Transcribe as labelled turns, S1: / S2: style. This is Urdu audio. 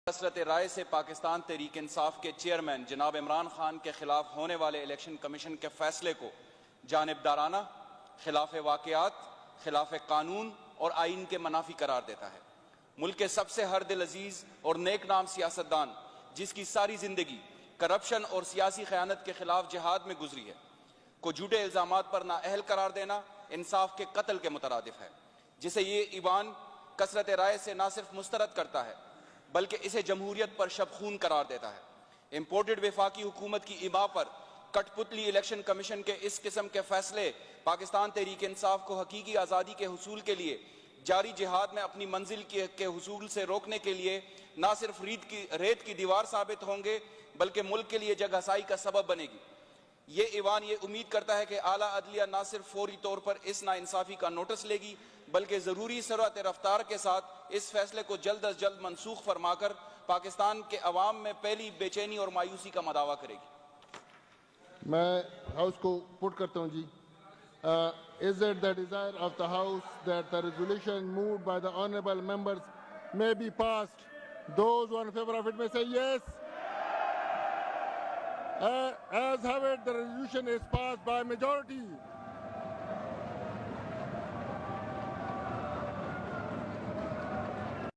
S1: کثرت رائے سے پاکستان تحریک انصاف کے چیئرمین جناب عمران خان کے خلاف ہونے والے الیکشن کمیشن کے فیصلے کو جانبدارانہ، خلاف واقعات، خلاف قانون اور آئین کے منافی قرار دیتا ہے۔ ملک کے سب سے ہر دل عزیز اور نیک نام سیاستدان، جس کی ساری زندگی کرپشن اور سیاسی خیانت کے خلاف جہاد میں گزری ہے، کو جھوٹے الزامات پر نااہل قرار دینا انصاف کے قتل کے مترادف ہے، جسے یہ ایوان کثرت رائے سے نہ صرف مسترد کرتا ہے بلکہ اسے جمہوریت پر شب خون قرار دیتا ہے۔ امپورٹڈ وفاقی حکومت کی اباء پر کٹ پتلی الیکشن کمیشن کے اس قسم کے فیصلے پاکستان تحریک انصاف کو حقیقی آزادی کے حصول کے لیے جاری جہاد میں اپنی منزل کے حصول سے روکنے کے لیے نہ صرف ریت کی دیوار ثابت ہوں گے بلکہ ملک کے لیے جگ ہسائی کا سبب بنے گی۔ یہ ایوان یہ امید کرتا ہے کہ اعلیٰ عدلیہ نہ صرف فوری طور پر اس ناانصافی کا نوٹس لے گی بلکہ ضروری سرعت رفتار کے ساتھ اس فیصلے کو جلد از جلد منسوخ فرما کر پاکستان کے عوام میں پہلی بے چینی اور مایوسی کا مداوع کرے گی۔
S2: میں ہاؤس کو پٹ کرتا ہوں جی۔ Is it the desire of the House that the resolution moved by the honorable members may be passed? Those who are in favor of it may say yes. As have it, the resolution is passed by majority.